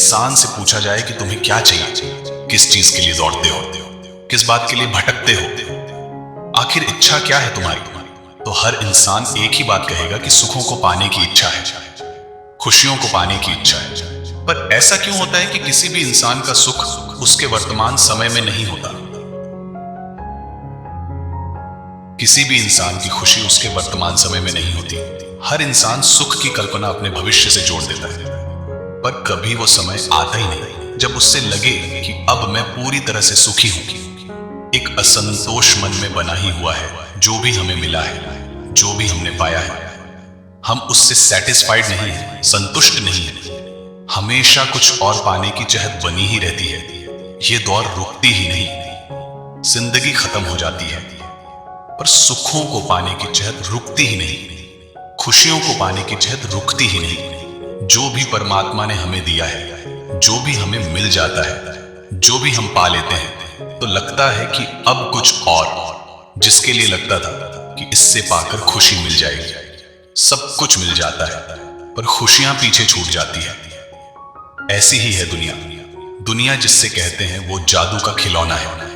इंसान से पूछा जाए कि तुम्हें क्या चाहिए, किस चीज के लिए दौड़ते हो, किस बात के लिए भटकते हो, आखिर इच्छा क्या है तुम्हारी, तो हर इंसान एक ही बात कहेगा कि सुखों को पाने की इच्छा है, खुशियों को पाने की इच्छा है। पर ऐसा क्यों होता है कि किसी भी इंसान का सुख उसके वर्तमान समय में नहीं होता? किसी भी इंसान की खुशी उसके वर्तमान समय में नहीं होती। हर इंसान सुख की कल्पना अपने भविष्य से जोड़ देता है, पर कभी वो समय आता ही नहीं जब उससे लगे कि अब मैं पूरी तरह से सुखी हूं। एक असंतोष मन में बना ही हुआ है। जो भी हमें मिला है, जो भी हमने पाया है, हम उससे सेटिस्फाइड नहीं है, संतुष्ट नहीं है। हमेशा कुछ और पाने की चाहत बनी ही रहती है। ये दौड़ रुकती ही नहीं। जिंदगी खत्म हो जाती है, पर सुखों को पाने की चाहत रुकती ही नहीं। खुशियों को पाने की चाहत रुकती ही नहीं। जो भी परमात्मा ने हमें दिया है, जो भी हमें मिल जाता है, जो भी हम पा लेते हैं, तो लगता है कि अब कुछ और, जिसके लिए लगता था कि इससे पाकर खुशी मिल जाएगी। सब कुछ मिल जाता है, पर खुशियां पीछे छूट जाती है। ऐसी ही है दुनिया। दुनिया जिससे कहते हैं वो जादू का खिलौना है।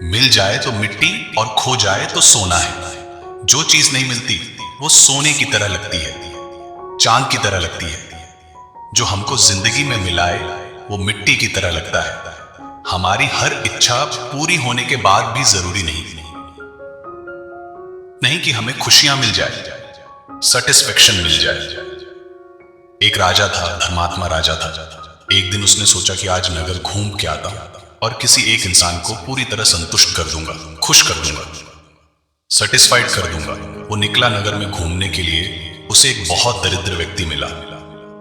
मिल जाए तो मिट्टी और खो जाए तो सोना है। जो चीज नहीं मिलती वो सोने की तरह लगती है, चांद की तरह लगती है। जो हमको जिंदगी में मिलाए वो मिट्टी की तरह लगता है। हमारी हर इच्छा पूरी होने के बाद भी जरूरी नहीं कि हमें खुशियां मिल जाए, सेटिस्फेक्शन मिल जाए। एक राजा था, धर्मात्मा राजा था। एक दिन उसने सोचा कि आज नगर घूम के आता हूं और किसी एक इंसान को पूरी तरह संतुष्ट कर दूंगा, खुश कर दूंगा, सेटिस्फाइड कर दूंगा। वो निकला नगर में घूमने के लिए। उसे एक बहुत दरिद्र व्यक्ति मिला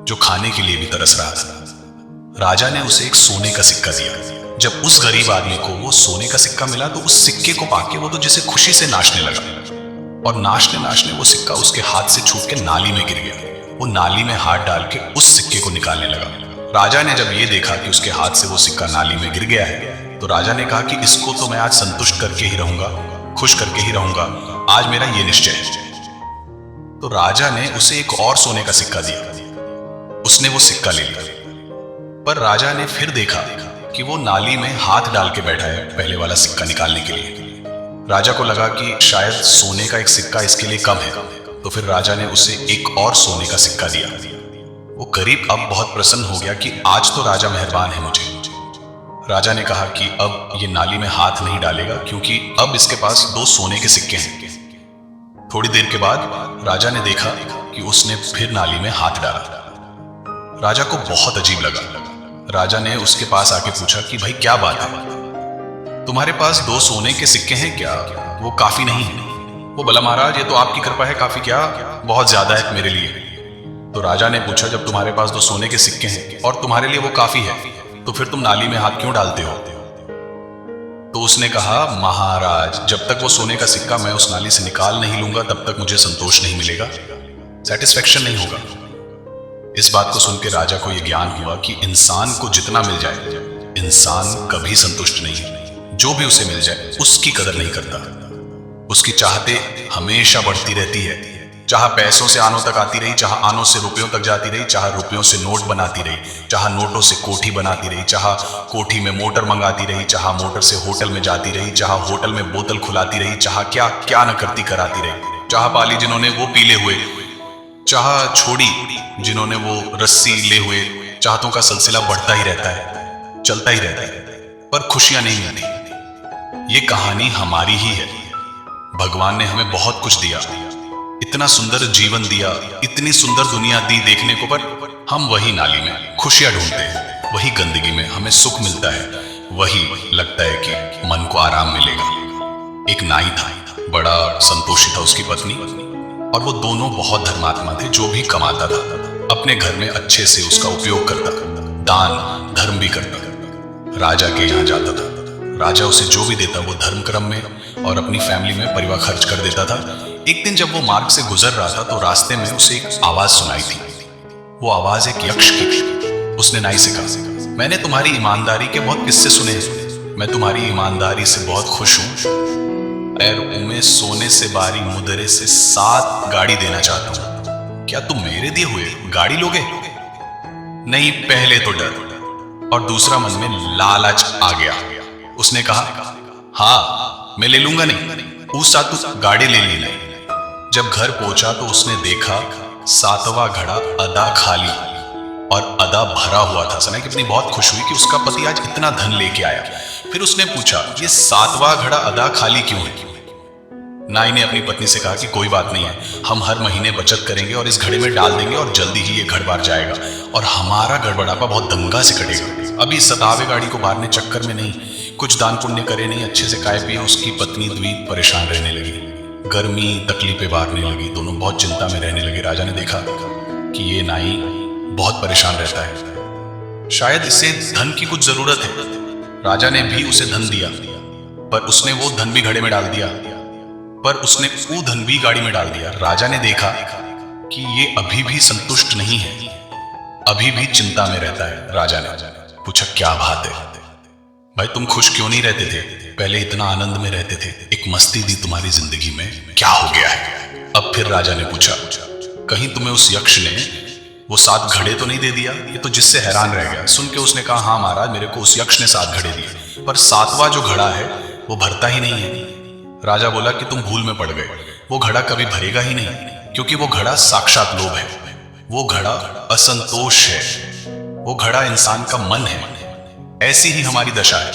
जो खाने के लिए भी तरस रहा था। राजा ने उसे एक सोने का सिक्का दिया। जब उस गरीब आदमी को वो सोने का सिक्का मिला तो उस सिक्के को पाके वो तो जैसे खुशी से नाचने लगा, और नाचने नाचने वो सिक्का उसके हाथ से छूट के नाली में गिर गया। वो नाली में हाथ डाल के उस सिक्के को निकालने लगा। राजा ने जब ये देखा कि उसके हाथ से वो सिक्का नाली में गिर गया है, तो राजा ने कहा कि इसको तो मैं आज संतुष्ट करके ही रहूंगा, खुश करके ही रहूंगा। आज मेरा ये निश्चय है। तो राजा ने उसे एक और सोने का सिक्का दिया। उसने वो सिक्का ले लिया, पर राजा ने फिर देखा कि वो नाली में हाथ डाल के बैठा है पहले वाला सिक्का निकालने के लिए। राजा को लगा कि शायद सोने का एक सिक्का इसके लिए कम है, तो फिर राजा ने उसे एक और सोने का सिक्का दिया। वो गरीब अब बहुत प्रसन्न हो गया कि आज तो राजा मेहरबान है मुझे। राजा ने कहा कि अब ये नाली में हाथ नहीं डालेगा, क्योंकि अब इसके पास 2 सोने के सिक्के हैं। थोड़ी देर के बाद राजा ने देखा कि उसने फिर नाली में हाथ डाला। राजा को बहुत अजीब लगा। राजा ने उसके पास आके पूछा कि भाई क्या बात है, तुम्हारे पास 2 सोने के सिक्के हैं क्या? वो काफी नहीं है? वो बोला महाराज ये तो आपकी कृपा है, काफी क्या, बहुत ज्यादा है मेरे लिए। तो राजा ने पूछा जब तुम्हारे पास 2 सोने के सिक्के हैं और तुम्हारे लिए वो काफी है, तो फिर तुम नाली में हाथ क्यों डालते हो? तो उसने कहा महाराज जब तक वो सोने का सिक्का मैं उस नाली से निकाल नहीं लूंगा तब तक मुझे संतोष नहीं मिलेगा, सेटिस्फेक्शन नहीं होगा। इस बात को सुन के राजा को यह ज्ञान हुआ कि इंसान को जितना मिल जाए, इंसान कभी संतुष्ट नहीं है। जो भी उसे मिल जाए उसकी कदर नहीं करता। उसकी चाहते हमेशा बढ़ती रहती है। चाह पैसों से आनों तक आती रही, चाह आनों से रुपयों तक जाती रही, चाह रुपयों से नोट बनाती रही, चाह नोटों से कोठी बनाती रही, चाह कोठी में मोटर मंगाती रही, चाह मोटर से होटल में जाती रही, चाह होटल में बोतल खुलाती रही, चाह क्या क्या न करती कराती रही। चाह पाली जिन्होंने वो पीले हुए, चाह छोड़ी जिन्होंने वो रस्सी ले हुए। चाहतों का सिलसिला बढ़ता ही रहता है, चलता ही रहता है, पर खुशियां नहीं मिलती। ये कहानी हमारी ही है। भगवान ने हमें बहुत कुछ दिया, इतना सुंदर जीवन दिया, इतनी सुंदर दुनिया दी देखने को, पर हम वही नाली में खुशियां ढूंढते हैं, वही गंदगी में हमें सुख मिलता है, वही लगता है कि मन को आराम मिलेगा। एक नाई था, बड़ा संतोषी था उसकी पत्नी, और वो दोनों बहुत धर्मात्मा थे। जो भी कमाता था अपने घर में अच्छे से उसका उपयोग करता, दान धर्म भी करता। राजा के यहाँ जाता था, राजा उसे जो भी देता वो धर्म कर्म में और अपनी फैमिली में परिवार खर्च कर देता था। एक दिन जब वो मार्ग से गुजर रहा था तो रास्ते में उसे एक आवाज सुनाई थी। वो आवाज एक यक्ष की थी। उसने नाई से कहा मैंने तुम्हारी ईमानदारी के बहुत किस्से सुने हैं, मैं तुम्हारी ईमानदारी से बहुत खुश हूं। पैर में सोने से बारी मुदरे से 7 गाड़ी देना चाहता हूं, क्या तुम मेरे दिए हुए गाड़ी लोगे? नहीं, पहले तो डर और दूसरा मन में लालच आ गया। उसने कहा, हाँ मैं ले लूंगा, नहीं उस साथ तू गाड़ी ले ली नहीं। जब घर पहुंचा तो उसने देखा 7वां घड़ा अदा खाली और अदा भरा हुआ था। सना कितनी बहुत खुश हुई कि उसका पति आज इतना धन लेके आया। फिर उसने पूछा, ये 7वां घड़ा अदा खाली क्यों है? नाई ने अपनी पत्नी से कहा कि कोई बात नहीं है, हम हर महीने बचत करेंगे और इस घड़े में डाल देंगे और जल्दी ही ये घर बार जाएगा और हमारा गड़बड़ापा बहुत दंगा से कटेगा। अभी 7वें गाड़ी को बारने चक्कर में नहीं, कुछ दान पुण्य करे नहीं, अच्छे से खाए पिए। उसकी पत्नी द्वीप परेशान रहने लगी, गर्मी तकलीफें बारने लगी, दोनों बहुत चिंता में रहने लगे। राजा ने देखा कि ये नाई बहुत परेशान रहता है, शायद इसे धन की कुछ जरूरत है। राजा ने भी उसे धन दिया, पर उसने वो धन भी घड़े में डाल दिया, पर उसने वो धन भी गाड़ी में डाल दिया। राजा ने देखा कि ये अभी भी संतुष्ट नहीं है, अभी भी चिंता में रहता है। राजा ने पूछा, क्या बात है भाई, तुम खुश क्यों नहीं रहते थे? पहले इतना आनंद में रहते थे, एक मस्ती थी तुम्हारी जिंदगी में, क्या हो गया है? अब फिर राजा ने पूछा, कहीं तुम्हें उस यक्ष ने वो 7 घड़े तो नहीं दे दिया? ये तो जिससे हैरान रह गया। सुन के उसने कहा, हाँ महाराज, मेरे को उस यक्ष ने 7 घड़े दिए, पर 7वां जो घड़ा है वो भरता ही नहीं है। राजा बोला कि तुम भूल में पड़ गए, वो घड़ा कभी भरेगा ही नहीं, क्योंकि वो घड़ा साक्षात लोभ है, वो घड़ा असंतोष है, वो घड़ा इंसान का मन है। ऐसी ही हमारी दशा है,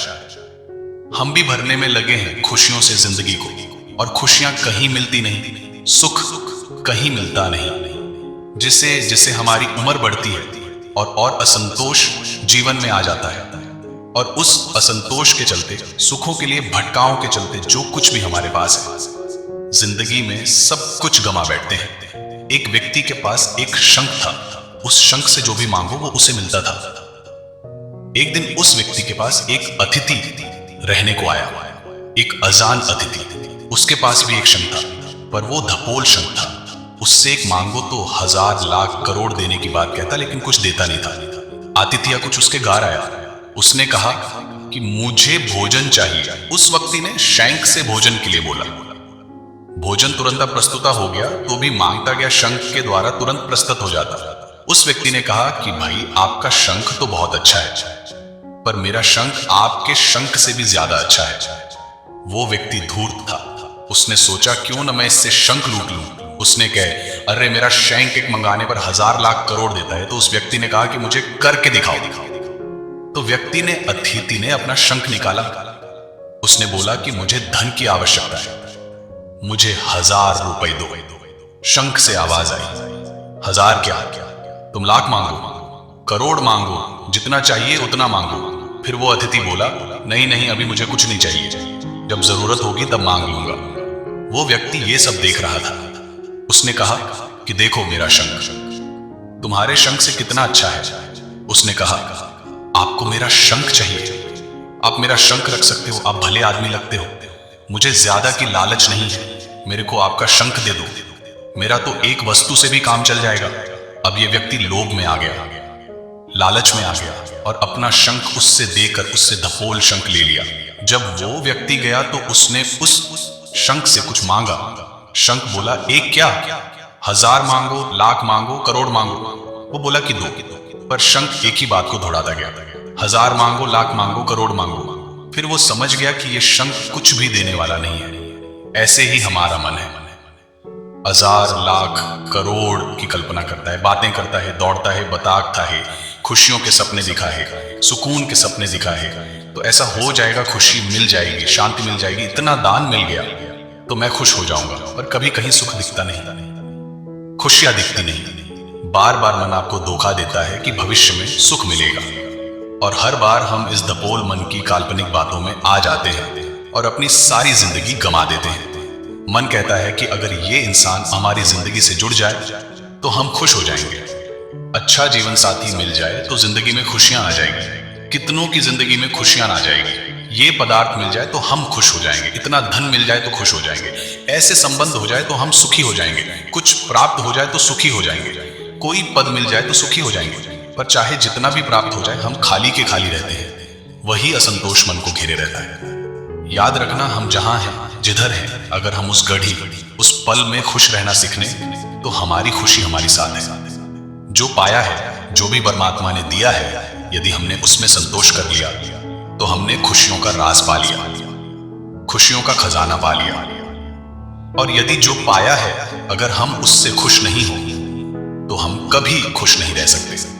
हम भी भरने में लगे हैं खुशियों से जिंदगी को, और खुशियां कहीं मिलती नहीं, सुख कहीं मिलता नहीं। जिसे जिसे हमारी उम्र बढ़ती है और असंतोष जीवन में आ जाता है, और उस असंतोष के चलते, सुखों के लिए भटकाओं के चलते, जो कुछ भी हमारे पास है जिंदगी में सब कुछ गमा बैठते हैं। एक व्यक्ति के पास एक शंख था, उस शंख से जो भी मांगो वो उसे मिलता था। एक दिन उस व्यक्ति के पास एक अतिथि रहने को आया, एक अजान अतिथि। उसके पास भी एक शंख था, पर वो धपोल शंख था। उससे एक मांगो तो 1000 लाख करोड़ देने की बात कहता, लेकिन कुछ देता नहीं था। आतिथ्य कुछ उसके गार आया, उसने कहा कि मुझे भोजन चाहिए। उस व्यक्ति ने शंख से भोजन के लिए बोला, भोजन तुरंत प्रस्तुत हो गया, तो भी मांगता गया शंख के द्वारा तुरंत प्रस्तुत हो जाता। उस व्यक्ति ने कहा कि भाई, आपका शंख तो बहुत अच्छा है, पर मेरा शंख आपके शंख से भी ज्यादा अच्छा है। वो व्यक्ति धूर्त था, उसने सोचा क्यों न मैं इससे शंख लूट लूं। उसने कहे, अरे मेरा शंख एक मंगाने पर 1000 लाख करोड़ देता है। तो उस व्यक्ति ने कहा कि मुझे करके दिखाओ। तो व्यक्ति ने, अतिथि ने अपना शंख निकाला। उसने बोला कि मुझे धन की आवश्यकता है, मुझे 1000 रुपए दो। शंख से आवाज आई, 1000 क्या, तुम लाख मांगो, करोड़ मांगो, जितना चाहिए उतना मांगो। फिर वो अतिथि बोला, नहीं नहीं, अभी मुझे कुछ नहीं चाहिए, जब जरूरत होगी तब मांग लूंगा। वो व्यक्ति ये सब देख रहा था। उसने कहा कि देखो मेरा शंख, तुम्हारे शंख से कितना अच्छा है। उसने कहा, आपको मेरा शंख चाहिए, आप मेरा शंख रख सकते हो, आप भले आदमी लगते हो, मुझे ज्यादा की लालच नहीं है, मेरे को आपका शंख दे दो, मेरा तो एक वस्तु से भी काम चल जाएगा। अब ये व्यक्ति लोभ में आ गया, लालच में आ गया, और अपना शंख उससे देकर उससे धपोल शंख ले लिया। जब वो व्यक्ति गया तो उसने उस शंख से कुछ मांगा। शंख बोला, एक क्या, 1000 मांगो, लाख मांगो, करोड़ मांगो। वो बोला कि 2, पर शंख एक ही बात को दोहराता गया, 1000 मांगो, लाख मांगो, करोड़ मांगो। फिर वो समझ गया कि ये शंख कुछ भी देने वाला नहीं है। ऐसे ही हमारा मन है, 1000 लाख करोड़ की कल्पना करता है, बातें करता है, दौड़ता है, बताता है, खुशियों के सपने दिखा है, सुकून के सपने दिखा है, तो ऐसा हो जाएगा, खुशी मिल जाएगी, शांति मिल जाएगी, इतना दान मिल गया तो मैं खुश हो जाऊंगा। पर कभी कहीं सुख दिखता नहीं, खुशियां दिखती नहीं। बार बार मन आपको धोखा देता है कि भविष्य में सुख मिलेगा, और हर बार हम इस धपोल मन की काल्पनिक बातों में आ जाते हैं और अपनी सारी जिंदगी गंवा देते हैं। मन कहता है कि अगर ये इंसान हमारी जिंदगी से जुड़ जाए तो हम खुश हो जाएंगे, अच्छा जीवन साथी मिल जाए तो जिंदगी में खुशियां आ जाएगी, कितनों की जिंदगी में खुशियां आ जाएगी, ये पदार्थ मिल जाए तो हम खुश हो जाएंगे, इतना धन मिल जाए तो खुश हो जाएंगे, ऐसे संबंध हो जाए तो हम सुखी हो जाएंगे, कुछ प्राप्त हो जाए तो सुखी हो जाएंगे, कोई पद मिल जाए तो सुखी हो जाएंगे। पर चाहे जितना भी प्राप्त हो जाए, हम खाली के खाली रहते हैं, वही असंतोष मन को घेरे रहता है। याद रखना, हम जहां हैं, जिधर हैं, अगर हम उस घड़ी, उस पल में खुश रहना सीखने, तो हमारी खुशी हमारी साथ है। जो पाया है, जो भी परमात्मा ने दिया है, यदि हमने उसमें संतोष कर लिया तो हमने खुशियों का राज पा लिया, खुशियों का खजाना पा लिया। और यदि जो पाया है अगर हम उससे खुश नहीं हो तो हम कभी खुश नहीं रह सकते।